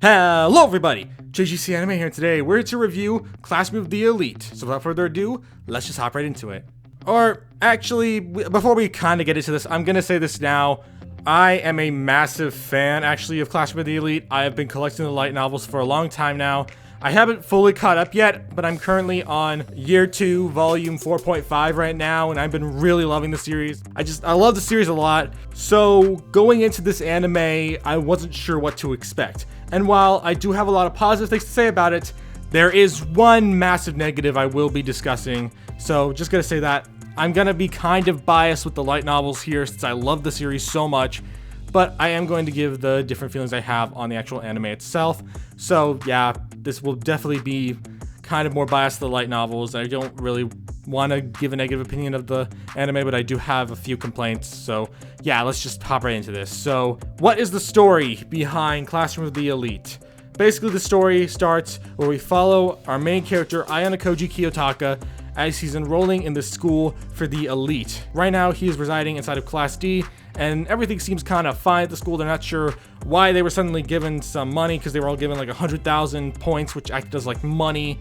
Hello everybody, JGC Anime here. Today we're here to review Classroom of the Elite. So without further ado, let's just hop right into it. Or actually, before we kind of get into this, I'm gonna say this now. I am a massive fan actually of Classroom of the Elite. I have been collecting the light novels for a long time now. I haven't fully caught up yet, but I'm currently on year 2, volume 4.5 right now, and I've been really loving the series. I love the series a lot. So going into this anime, I wasn't sure what to expect. And while I do have a lot of positive things to say about it, there is one massive negative I will be discussing. So just gonna say that I'm gonna be kind of biased with the light novels here since I love the series so much, but I am going to give the different feelings I have on the actual anime itself. So yeah, this will definitely be kind of more biased to the light novels. I don't really want to give a negative opinion of the anime, but I do have a few complaints. So yeah, let's just hop right into this. So what is the story behind Classroom of the Elite? Basically, the story starts where we follow our main character, Ayana Koji Kiyotaka, as he's enrolling in the school for the elite. Right now, he is residing inside of Class D, and everything seems kind of fine at the school. They're not sure why they were suddenly given some money, because they were all given like 100,000 points, which acted as like money,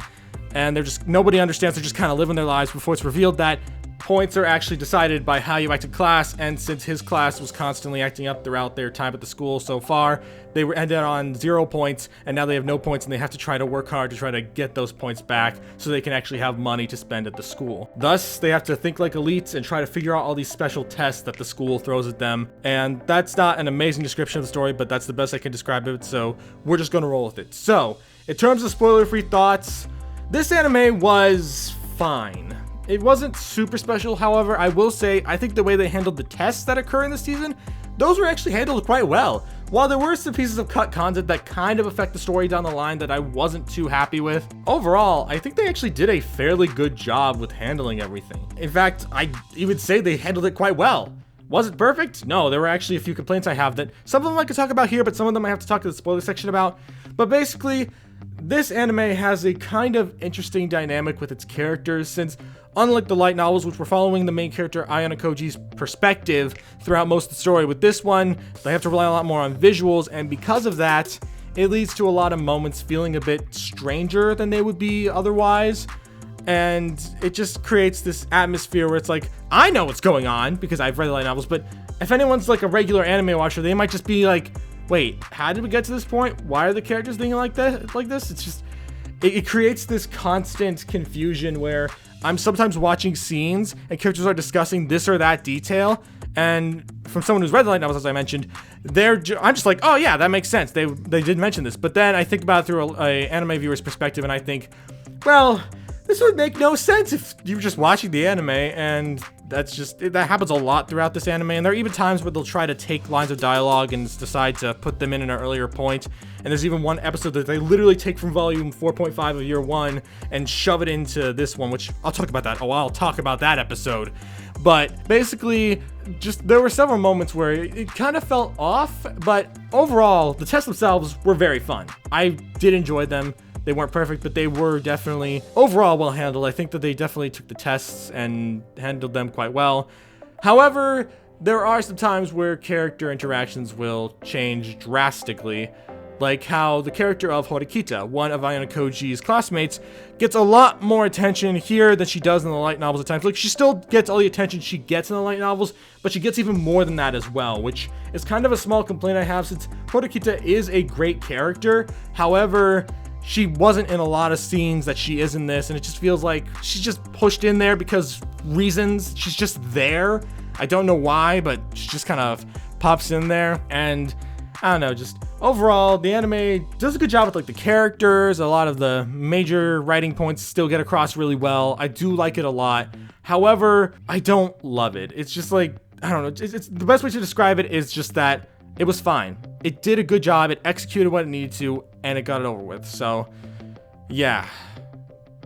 and nobody understands. They're just kind of living their lives before it's revealed that points are actually decided by how you act in class. And since his class was constantly acting up throughout their time at the school so far, they were ended on 0 points, and now they have no points, and they have to try to work hard to try to get those points back so they can actually have money to spend at the school. Thus, they have to think like elites and try to figure out all these special tests that the school throws at them. And that's not an amazing description of the story, but that's the best I can describe it, so we're just gonna roll with it. So, in terms of spoiler-free thoughts, this anime was fine. It wasn't super special. However, I will say, I think the way they handled the tests that occur in this season, those were actually handled quite well. While there were some pieces of cut content that kind of affect the story down the line that I wasn't too happy with, overall, I think they actually did a fairly good job with handling everything. In fact, I even say they handled it quite well. Was it perfect? No, there were actually a few complaints I have that some of them I could talk about here, but some of them I have to talk to the spoiler section about. But basically, this anime has a kind of interesting dynamic with its characters, since unlike the light novels, which were following the main character Ayana Koji's perspective throughout most of the story, with this one, they have to rely a lot more on visuals, and because of that, it leads to a lot of moments feeling a bit stranger than they would be otherwise. And it just creates this atmosphere where it's like, I know what's going on because I've read the light novels, but if anyone's like a regular anime watcher, they might just be like, wait, how did we get to this point? Why are the characters thinking like this? It's just, it creates this constant confusion where I'm sometimes watching scenes and characters are discussing this or that detail, and from someone who's read the light novels, as I mentioned, I'm just like, oh yeah, that makes sense. They did mention this, but then I think about it through a anime viewer's perspective, and I think, well, this would make no sense if you were just watching the anime, and that happens a lot throughout this anime. And there are even times where they'll try to take lines of dialogue and decide to put them in an earlier point. And there's even one episode that they literally take from volume 4.5 of year 1 and shove it into this one, which I'll talk about that. I'll talk about that episode. But basically, just there were several moments where it kind of felt off, but overall, the tests themselves were very fun. I did enjoy them. They weren't perfect, but they were definitely overall well handled. I think that they definitely took the tests and handled them quite well. However, there are some times where character interactions will change drastically, like how the character of Horikita, one of Ayana Koji's classmates, gets a lot more attention here than she does in the light novels at times. Like, she still gets all the attention she gets in the light novels, but she gets even more than that as well, which is kind of a small complaint I have, since Horikita is a great character. However, she wasn't in a lot of scenes that she is in this, and it just feels like she's just pushed in there because reasons. She's just there. I don't know why, but she just kind of pops in there, and I don't know, just overall, the anime does a good job with like the characters. A lot of the major writing points still get across really well. I do like it a lot. However, I don't love it. It's just like, I don't know, it's the best way to describe it is just that it was fine. It did a good job. It executed what it needed to, and it got it over with. So, yeah.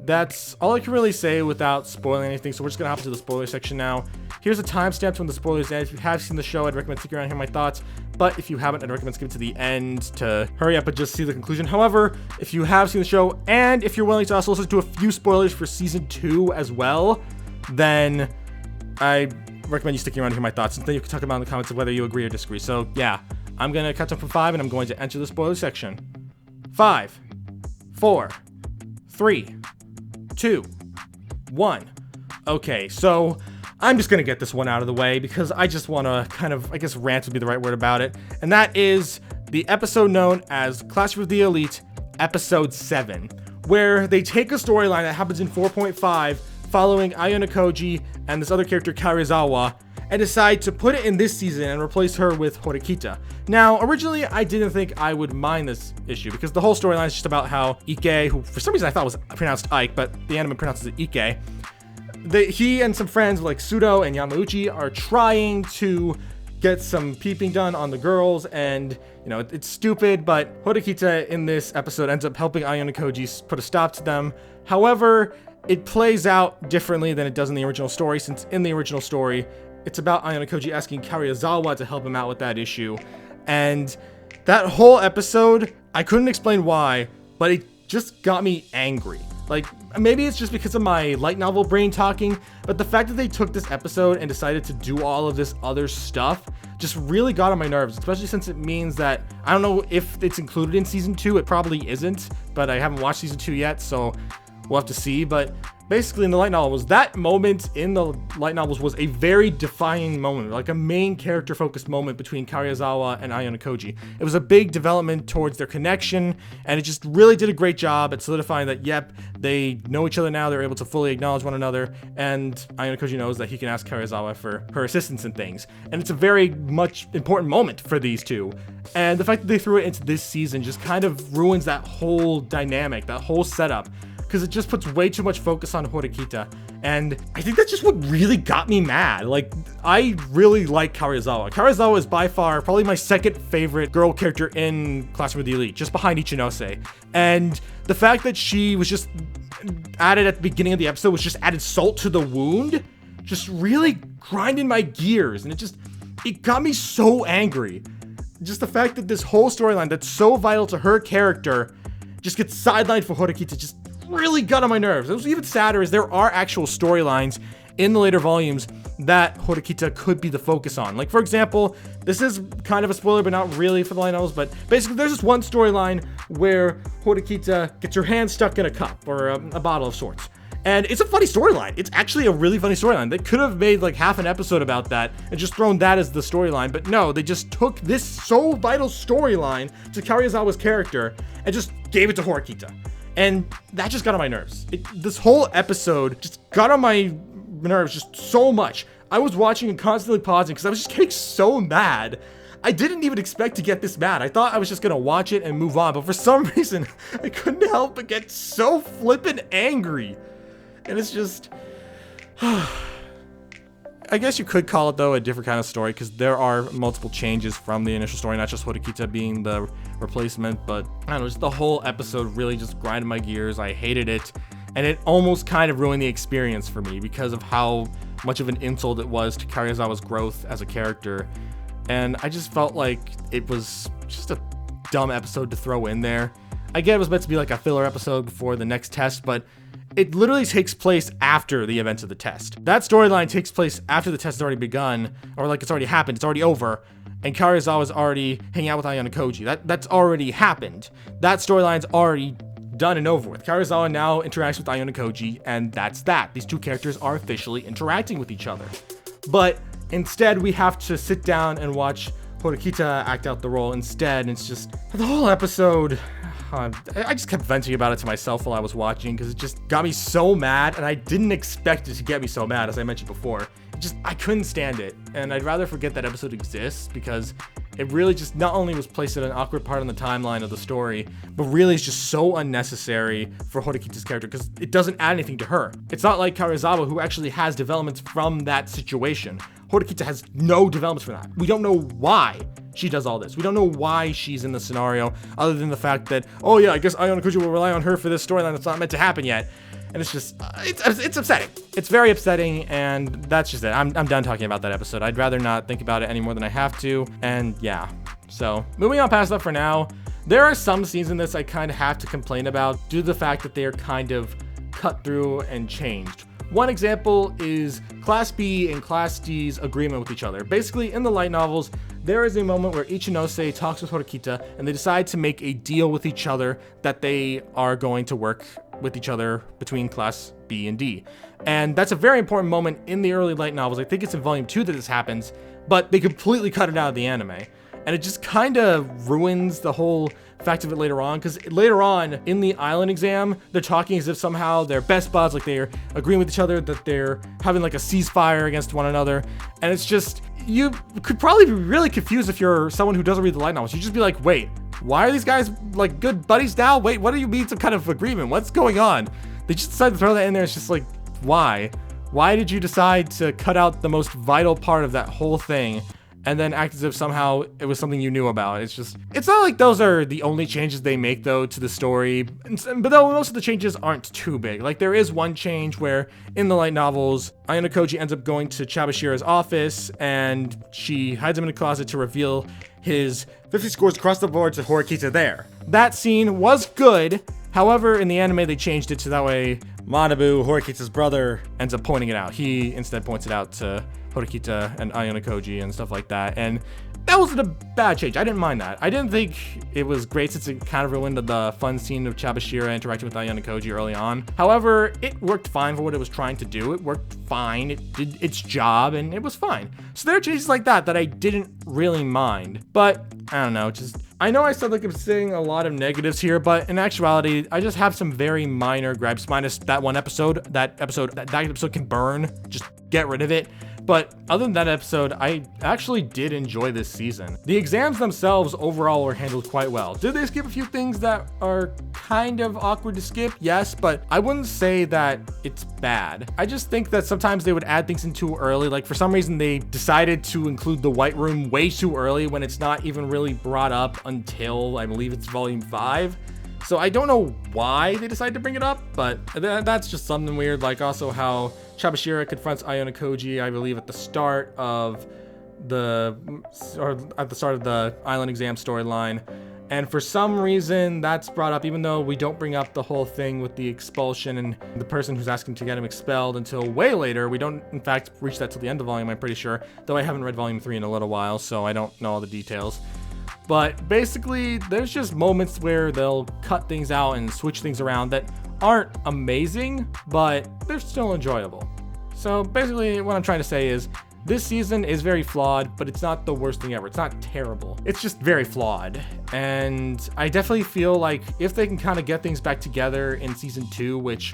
That's all I can really say without spoiling anything. So we're just going to hop into the spoiler section now. Here's a timestamp when the spoilers end. If you have seen the show, I'd recommend sticking around and hear my thoughts. But if you haven't, I'd recommend skipping to the end to hurry up and just see the conclusion. However, if you have seen the show, and if you're willing to also listen to a few spoilers for Season 2 as well, then I recommend you sticking around to hear my thoughts, and then you can talk about in the comments of whether you agree or disagree. So yeah, I'm gonna cut them from 5, and I'm going to enter the spoiler section. 5, 4, 3, 2, 1. Okay, so I'm just gonna get this one out of the way because I just want to kind of, I guess rant would be the right word about it. And that is the episode known as Classroom of the Elite, episode 7, where they take a storyline that happens in 4.5 following Ayano Koji and this other character Karuizawa and decide to put it in this season and replace her with Horikita. Now, originally I didn't think I would mind this issue because the whole storyline is just about how Ike, who for some reason I thought was pronounced Ike, but the anime pronounces it Ike, he and some friends like Sudo and Yamauchi are trying to get some peeping done on the girls, and you know, it's stupid, but Horikita in this episode ends up helping Ayano Koji put a stop to them. However, it plays out differently than it does in the original story, since in the original story, it's about Ayano Koji asking Karuizawa to help him out with that issue. And that whole episode, I couldn't explain why, but it just got me angry. Like, maybe it's just because of my light novel brain talking, but the fact that they took this episode and decided to do all of this other stuff just really got on my nerves, especially since it means that, I don't know if it's included in season 2, it probably isn't, but I haven't watched season 2 yet, so we'll have to see. But basically in the light novels, that moment in the light novels was a very defining moment, like a main character focused moment between Karuizawa and Ayano Koji. It was a big development towards their connection, and it just really did a great job at solidifying that, yep, they know each other now, they're able to fully acknowledge one another, and Ayano Koji knows that he can ask Karuizawa for her assistance in things. And it's a very much important moment for these two. And the fact that they threw it into this season just kind of ruins that whole dynamic, that whole setup, because it just puts way too much focus on Horikita. And I think that's just what really got me mad. Like, I really like Karuizawa. Karuizawa is by far probably my second favorite girl character in Classroom of the Elite, just behind Ichinose. And the fact that she was just added at the beginning of the episode was just added salt to the wound, just really grinding my gears. And it got me so angry. Just the fact that this whole storyline that's so vital to her character just gets sidelined for Horikita just really got on my nerves. It was even sadder is there are actual storylines in the later volumes that Horikita could be the focus on. Like, for example, this is kind of a spoiler, but not really for the light novels, but basically there's this one storyline where Horikita gets her hand stuck in a cup or a bottle of sorts. And it's a funny storyline. It's actually a really funny storyline. They could have made like half an episode about that and just thrown that as the storyline, but no, they just took this so vital storyline to Karuizawa's character and just gave it to Horikita. And that just got on my nerves. This whole episode just got on my nerves just so much. I was watching and constantly pausing because I was just getting so mad. I didn't even expect to get this mad. I thought I was just gonna watch it and move on, but for some reason, I couldn't help but get so flippin' angry. And it's just... I guess you could call it, though, a different kind of story, because there are multiple changes from the initial story, not just Horikita being the replacement, but I don't know, just the whole episode really just grinded my gears. I hated it, and it almost kind of ruined the experience for me because of how much of an insult it was to Karuizawa's growth as a character. And I just felt like it was just a dumb episode to throw in there. I get it was meant to be like a filler episode before the next test, but it literally takes place after the events of the test. That storyline takes place after the test has already begun, or like it's already happened, it's already over, and Karuizawa's already hanging out with Ayano Koji. That's already happened. That storyline's already done and over with. Karuizawa now interacts with Ayano Koji, and that's that. These two characters are officially interacting with each other. But instead, we have to sit down and watch Horikita act out the role instead, and it's just, the whole episode... I just kept venting about it to myself while I was watching because it just got me so mad, and I didn't expect it to get me so mad, as I mentioned before. I couldn't stand it, and I'd rather forget that episode exists because it really just not only was placed at an awkward part on the timeline of the story, but really is just so unnecessary for Horikita's character because it doesn't add anything to her. It's not like Karuizawa, who actually has developments from that situation. Horikita has no developments from that. We don't know why she does all this. We don't know why she's in the scenario, other than the fact that, oh yeah, I guess Ayano Koji will rely on her for this storyline that's not meant to happen yet. And it's just, it's upsetting. It's very upsetting, and that's just it. I'm done talking about that episode. I'd rather not think about it any more than I have to, and yeah. So, moving on past that for now, there are some scenes in this I kind of have to complain about due to the fact that they are kind of cut through and changed. One example is Class B and Class D's agreement with each other. Basically, in the light novels, there is a moment where Ichinose talks with Horikita and they decide to make a deal with each other that they are going to work with each other between class B and D. And that's a very important moment in the early light novels. I think it's in volume 2 that this happens, but they completely cut it out of the anime. And it just kind of ruins the whole fact of it later on, because later on in the island exam, they're talking as if somehow they're best buds, like they're agreeing with each other, that they're having like a ceasefire against one another. And it's just, you could probably be really confused if you're someone who doesn't read the light novels. You'd just be like, wait, why are these guys like good buddies now? Wait, what do you mean some kind of agreement? What's going on? They just decided to throw that in there. It's just like, why? Why did you decide to cut out the most vital part of that whole thing and then act as if somehow it was something you knew about? It's not like those are the only changes they make though to the story, but though most of the changes aren't too big. Like there is one change where in the light novels, Ayano Koji ends up going to Chabashira's office and she hides him in a closet to reveal his 50 scores across the board to Horikita there. That scene was good. However, in the anime, they changed it to that way Manabu, Horikita's brother, ends up pointing it out. He instead points it out to Horikita and Ayano Koji and stuff like that. And that wasn't a bad change. I didn't mind that. I didn't think it was great since it kind of ruined the fun scene of Chabashira interacting with Ayano Koji early on. However, it worked fine for what it was trying to do. It worked fine. It did its job and it was fine. So there are changes like that I didn't really mind. But I don't know, I know I sound like I'm saying a lot of negatives here, but in actuality, I just have some very minor gripes, minus that one episode. That episode can burn. Just get rid of it. But other than that episode, I actually did enjoy this season. The exams themselves overall were handled quite well. Did they skip a few things that are kind of awkward to skip? Yes, but I wouldn't say that it's bad. I just think that sometimes they would add things in too early. Like for some reason, they decided to include the White Room way too early when it's not even really brought up until I believe it's volume 5. So I don't know why they decided to bring it up, but that's just something weird. Like also how Chabashira confronts Ayano Koji, I believe, at the start of the island exam storyline. And for some reason that's brought up, even though we don't bring up the whole thing with the expulsion and the person who's asking to get him expelled until way later. We don't in fact reach that till the end of the volume, I'm pretty sure, though I haven't read volume 3 in a little while, so I don't know all the details. But basically, there's just moments where they'll cut things out and switch things around that aren't amazing, but they're still enjoyable. So basically, what I'm trying to say is, this season is very flawed, but it's not the worst thing ever. It's not terrible. It's just very flawed. And I definitely feel like if they can kind of get things back together in season 2, which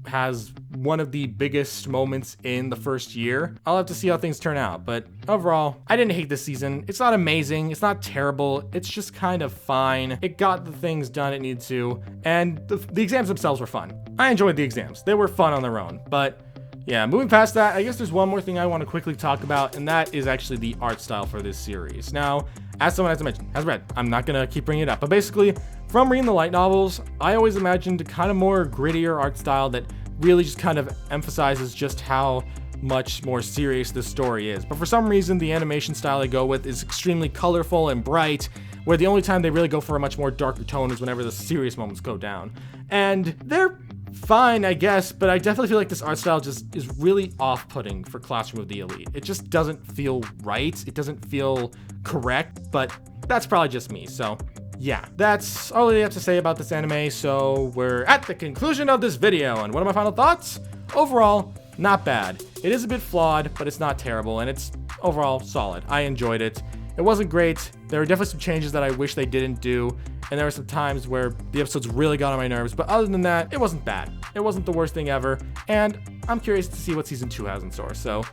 has one of the biggest moments in the first year, I'll have to see how things turn out. But overall, I didn't hate this season. It's not amazing. It's not terrible. It's just kind of fine. It got the things done it needed to. And the exams themselves were fun. I enjoyed the exams. They were fun on their own. But yeah, moving past that, I guess there's one more thing I want to quickly talk about, and that is actually the art style for this series. Now, as someone has mentioned, has read, I'm not going to keep bringing it up, but basically, from reading the light novels, I always imagined a kind of more grittier art style that really just kind of emphasizes just how much more serious this story is. But for some reason, the animation style they go with is extremely colorful and bright, where the only time they really go for a much more darker tone is whenever the serious moments go down. And they're fine, I guess, but I definitely feel like this art style just is really off-putting for Classroom of the Elite. It just doesn't feel right. It doesn't feel correct, but that's probably just me. So yeah, that's all I have to say about this anime. So we're at the conclusion of this video, and what are my final thoughts? Overall, not bad. It is a bit flawed, but it's not terrible, and it's overall solid. I enjoyed it. It wasn't great. There were definitely some changes that I wish they didn't do, and there were some times where the episodes really got on my nerves, but other than that, it wasn't bad. It wasn't the worst thing ever, and I'm curious to see what season 2 has in store. So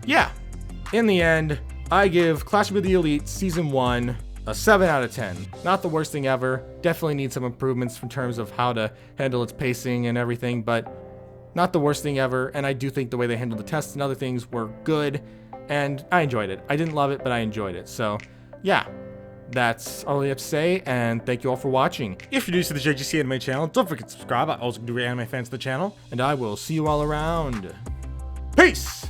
yeah, in the end, I give Classroom of the Elite season 1 a 7 out of 10. Not the worst thing ever. Definitely needs some improvements in terms of how to handle its pacing and everything, but not the worst thing ever. And I do think the way they handled the tests and other things were good, and I enjoyed it. I didn't love it, but I enjoyed it. So yeah, that's all I have to say, and thank you all for watching. If you're new to the JGC Anime channel, don't forget to subscribe. I also do anime fans to the channel, and I will see you all around. Peace!